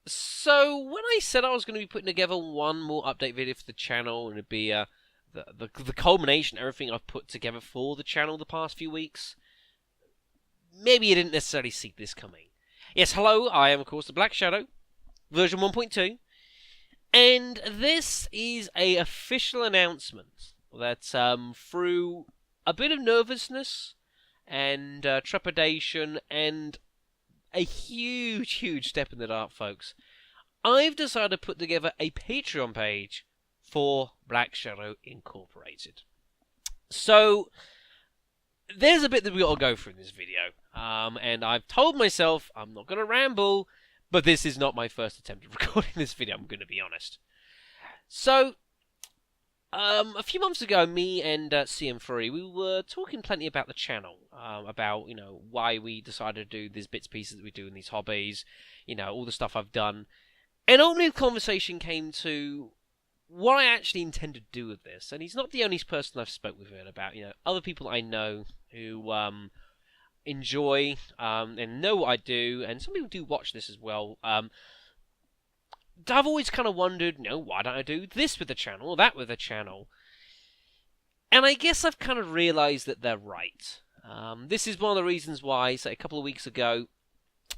So when I said I was going to be putting together one more update video for the channel, and it'd be the culmination of everything I've put together for the channel the past few weeks, maybe you didn't necessarily see this coming. Yes, hello, I am of course the Black Shadow, version 1.2, and this is a official announcement that through a bit of nervousness and trepidation and a huge step in the dark, folks, I've decided to put together a Patreon page for Black Shadow Incorporated. So, there's a bit that we got to go through in this video. And I've told myself I'm not going to ramble, but this is not my first attempt at recording this video, I'm going to be honest. So, a few months ago, me and CM3, we were talking plenty about the channel, about, why we decided to do these bits and pieces that we do in these hobbies, all the stuff I've done. And only the conversation came to what I actually intend to do with this. And he's not the only person I've spoke with it about. Other people I know who enjoy and know what I do, and some people do watch this as well. I've always kind of wondered, why don't I do this with the channel or that with the channel? And I guess I've kind of realised that they're right. This is one of the reasons why, say, a couple of weeks ago,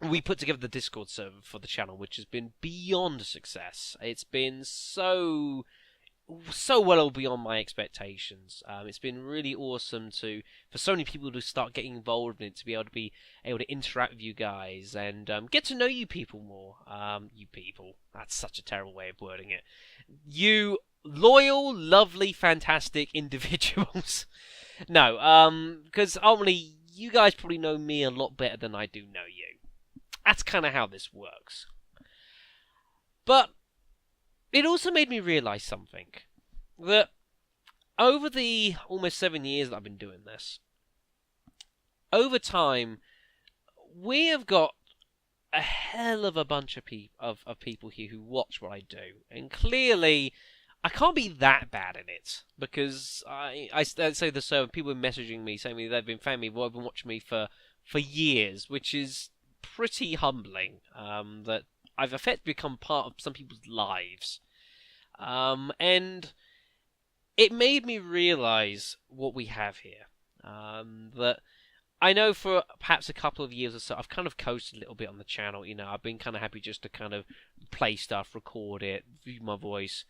we put together the Discord server for the channel, which has been beyond a success. It's been so well beyond my expectations. It's been really awesome for so many people to start getting involved in it, to be able to interact with you guys and get to know you people more. You people. That's such a terrible way of wording it. You loyal, lovely, fantastic individuals. No, because ultimately, you guys probably know me a lot better than I do know you. That's kind of how this works. But it also made me realise something. That over the almost 7 years that I've been doing this, over time, we have got a hell of a bunch of people here who watch what I do. And clearly, I can't be that bad at it. Because I say the server, people are messaging me saying they've been fanning me, well, they've been watching me for years, which is pretty humbling. That I've effectively become part of some people's lives. And it made me realise what we have here. That I know for perhaps a couple of years or so, I've kind of coasted a little bit on the channel. I've been kind of happy just to kind of play stuff, record it, view my voice.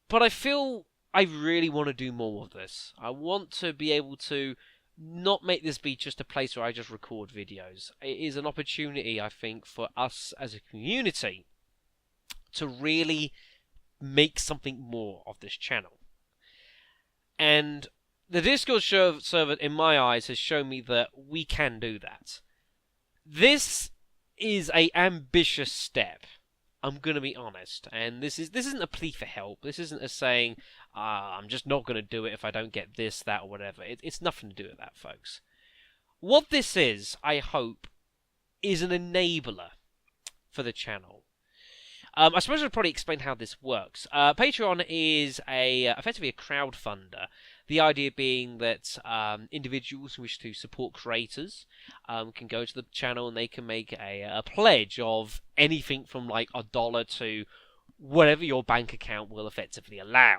But I feel I really want to do more of this. I want to be able to not make this be just a place where I just record videos. It is an opportunity, I think, for us as a community to really make something more of this channel. And the Discord server, in my eyes, has shown me that we can do that. This is an ambitious step. I'm going to be honest. And this isn't a plea for help. This isn't a saying, I'm just not going to do it if I don't get this, that, or whatever. It's nothing to do with that, folks. What this is, I hope, is an enabler for the channel. I suppose I'll probably explain how this works. Patreon is effectively a crowdfunder. The idea being that individuals who wish to support creators can go to the channel and they can make a pledge of anything from like $1 to whatever your bank account will effectively allow.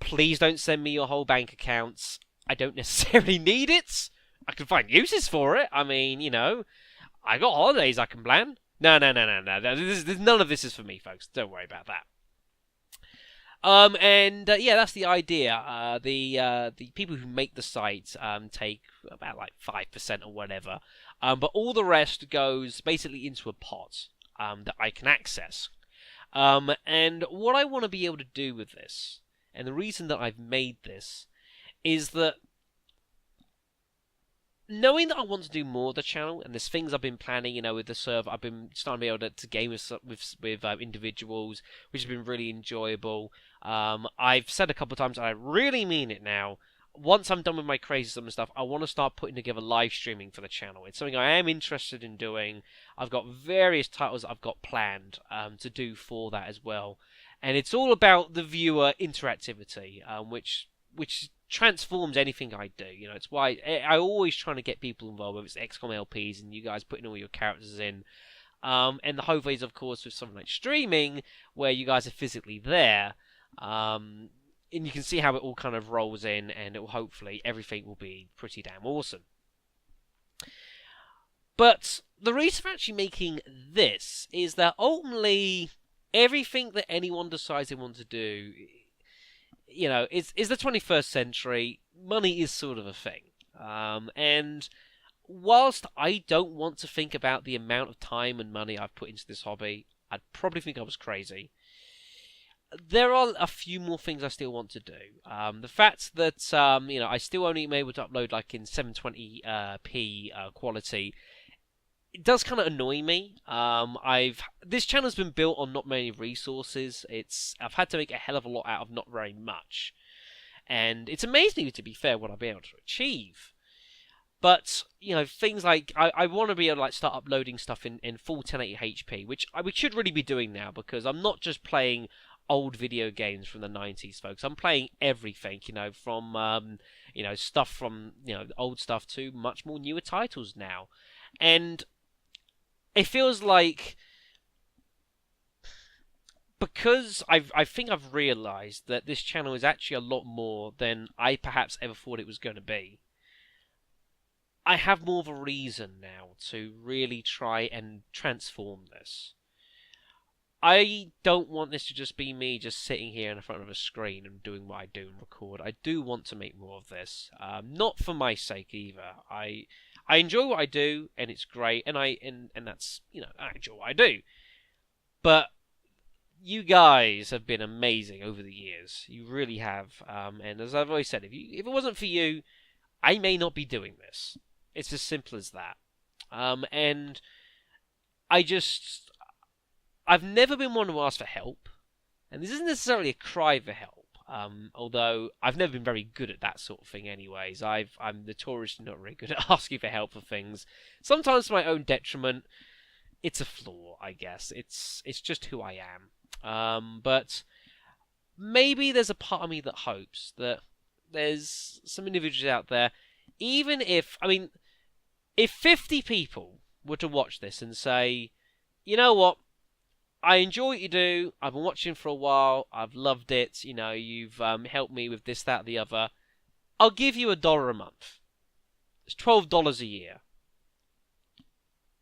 Please don't send me your whole bank accounts. I don't necessarily need it. I can find uses for it. I mean, I got holidays I can plan. No. None of this is for me, folks. Don't worry about that. Yeah, that's the idea. The people who make the site take about like 5% or whatever, but all the rest goes basically into a pot that I can access. And what I want to be able to do with this, and the reason that I've made this, is that knowing that I want to do more of the channel, and there's things I've been planning, with the server, I've been starting to be able to game with individuals, which has been really enjoyable. I've said a couple of times, and I really mean it now, once I'm done with my crazy summer stuff, I want to start putting together live streaming for the channel. It's something I am interested in doing. I've got various titles I've got planned to do for that as well. And it's all about the viewer interactivity, which transforms anything I do. It's why I always try to get people involved, whether it's XCOM LPs and you guys putting all your characters in. And the hope is, of course, with something like streaming, where you guys are physically there, and you can see how it all kind of rolls in, and it will hopefully everything will be pretty damn awesome. But the reason for actually making this is that ultimately everything that anyone decides they want to do, is the 21st century. Money is sort of a thing. And whilst I don't want to think about the amount of time and money I've put into this hobby, I'd probably think I was crazy. There are a few more things I still want to do. The fact that I still only am able to upload like in 720p quality, it does kind of annoy me. This channel's been built on not many resources. I've had to make a hell of a lot out of not very much, and it's amazing, to be fair, what I've been able to achieve. But things like I want to be able to start uploading stuff in full 1080p, which we should really be doing now, because I'm not just playing old video games from the 90s, folks. I'm playing everything, from stuff from old stuff to much more newer titles now, and it feels like, because I think I've realised that this channel is actually a lot more than I perhaps ever thought it was going to be. I have more of a reason now to really try and transform this. I don't want this to just be me just sitting here in front of a screen and doing what I do and record. I do want to make more of this. Not for my sake either. I enjoy what I do, and it's great, and that's, I enjoy what I do. But you guys have been amazing over the years. You really have. And as I've always said, if it wasn't for you, I may not be doing this. It's as simple as that. And I've never been one to ask for help, and this isn't necessarily a cry for help. Although I've never been very good at that sort of thing anyways. I'm notoriously not very good at asking for help for things. Sometimes to my own detriment. It's a flaw, I guess. It's just who I am. But maybe there's a part of me that hopes that there's some individuals out there, even if 50 people were to watch this and say, you know what, I enjoy what you do. I've been watching for a while. I've loved it. You've helped me with this, that, the other. I'll give you $1 a month. It's $12 a year.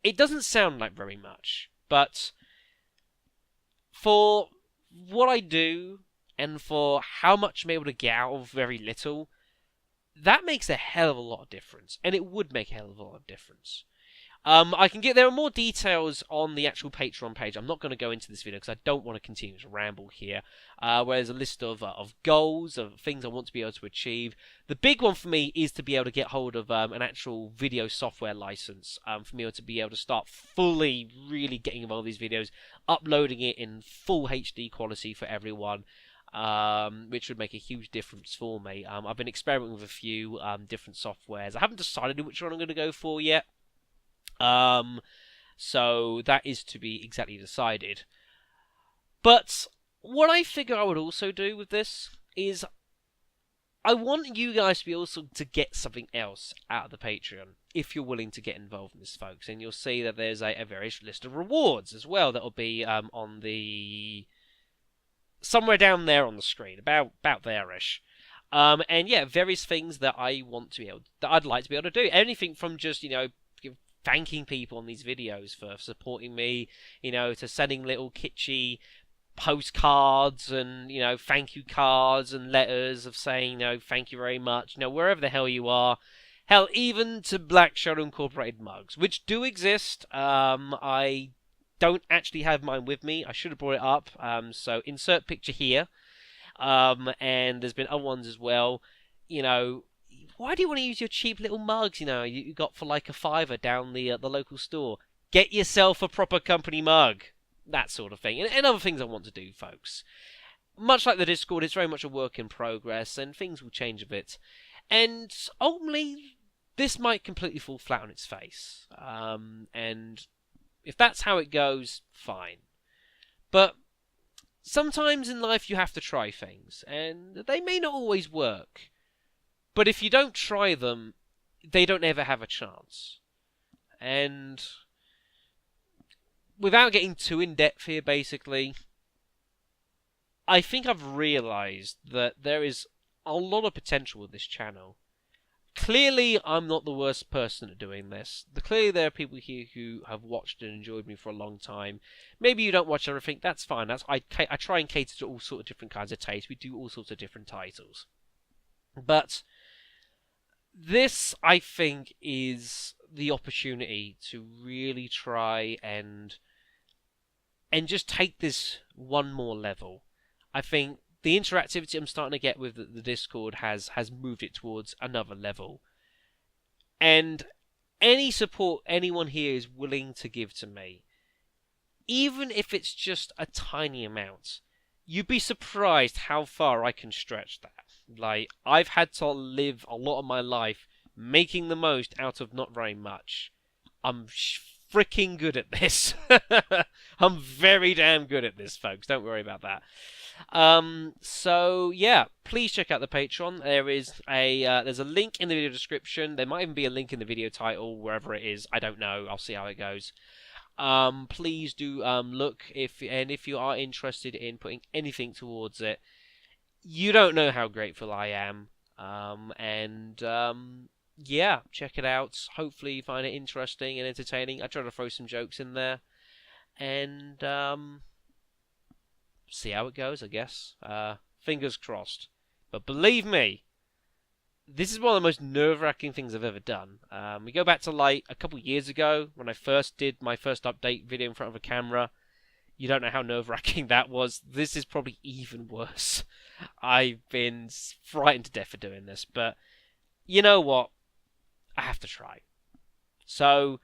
It doesn't sound like very much, but for what I do and for how much I'm able to get out of very little, that makes a hell of a lot of difference, and it would make a hell of a lot of difference. There are more details on the actual Patreon page. I'm not going to go into this video because I don't want to continue to ramble here. Where there's a list of goals, of things I want to be able to achieve. The big one for me is to be able to get hold of an actual video software license, for me to be able to start fully, really getting involved in these videos, uploading it in full HD quality for everyone. Which would make a huge difference for me. I've been experimenting with a few different softwares. I haven't decided which one I'm going to go for yet. So that is to be exactly decided. But what I figure I would also do with this is I want you guys to be also to get something else out of the Patreon if you're willing to get involved in this, folks. And you'll see that there's a various list of rewards as well that will be on the somewhere down there on the screen, about there-ish. And yeah, various things that I'd like to be able to do. Anything from just thanking people on these videos for supporting me, to sending little kitschy postcards and, thank you cards and letters of saying, thank you very much, wherever the hell you are. Hell, even to Black Shadow Incorporated mugs, which do exist. I don't actually have mine with me. I should have brought it up. So insert picture here. And there's been other ones as well. Why do you want to use your cheap little mugs, you got for like $5 down the local store? Get yourself a proper company mug. That sort of thing. And other things I want to do, folks. Much like the Discord, it's very much a work in progress, and things will change a bit. And ultimately, this might completely fall flat on its face. And if that's how it goes, fine. But sometimes in life you have to try things, and they may not always work. But if you don't try them, they don't ever have a chance. And without getting too in depth here, basically, I think I've realised that there is a lot of potential with this channel. Clearly, I'm not the worst person at doing this. Clearly, there are people here who have watched and enjoyed me for a long time. Maybe you don't watch everything. That's fine. I try and cater to all sorts of different kinds of tastes. We do all sorts of different titles. But this, I think, is the opportunity to really try and just take this one more level. I think the interactivity I'm starting to get with the Discord has moved it towards another level. And any support anyone here is willing to give to me, even if it's just a tiny amount, you'd be surprised how far I can stretch that. Like, I've had to live a lot of my life making the most out of not very much. I'm freaking good at this. I'm very damn good at this, folks. Don't worry about that. So yeah, please check out the Patreon. There's a link in the video description. There might even be a link in the video title, wherever it is. I don't know. I'll see how it goes. Please do look if you are interested in putting anything towards it. You don't know how grateful I am. Yeah, check it out. Hopefully you find it interesting and entertaining. I try to throw some jokes in there. And see how it goes, I guess. Fingers crossed. But believe me, this is one of the most nerve-wracking things I've ever done. We go back to like a couple years ago when I first did my first update video in front of a camera. You don't know how nerve-wracking that was. This is probably even worse. I've been frightened to death for doing this, but you know what? I have to try. So,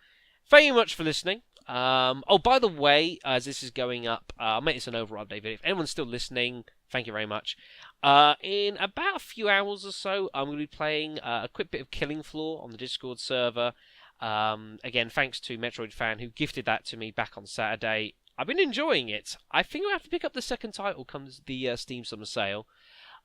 thank you much for listening. Oh, by the way, as this is going up, I'll make this an overall update video. If anyone's still listening, thank you very much. In about a few hours or so, I'm going to be playing a quick bit of Killing Floor on the Discord server. Again, thanks to Metroid Fan who gifted that to me back on Saturday. I've been enjoying it. I think I have to pick up the second title comes the Steam Summer Sale.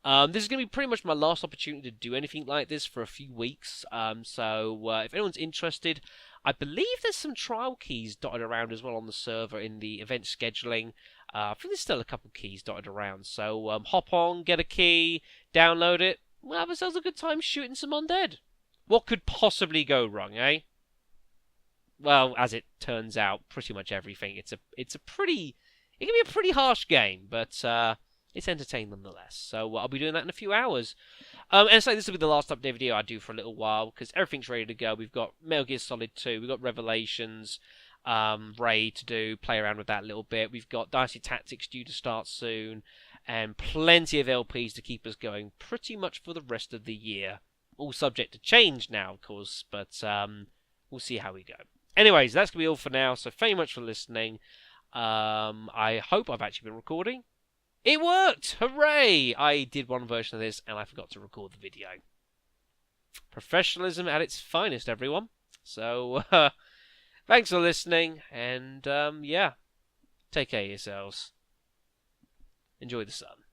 This is going to be pretty much my last opportunity to do anything like this for a few weeks. So if anyone's interested, I believe there's some trial keys dotted around as well on the server in the event scheduling. I think there's still a couple keys dotted around. So hop on, get a key, download it. We'll have ourselves a good time shooting some undead. What could possibly go wrong, eh? Well, as it turns out, pretty much everything. It can be a pretty harsh game, but it's entertaining nonetheless. So I'll be doing that in a few hours. And so this will be the last update video I do for a little while, because everything's ready to go. We've got Metal Gear Solid 2, we've got Revelations, Raid to do, play around with that a little bit. We've got Dynasty Tactics due to start soon, and plenty of LPs to keep us going pretty much for the rest of the year. All subject to change now, of course, but we'll see how we go. Anyways, that's going to be all for now, so thank you much for listening. I hope I've actually been recording. It worked! Hooray! I did one version of this and I forgot to record the video. Professionalism at its finest, everyone. So, thanks for listening, and yeah, take care of yourselves. Enjoy the sun.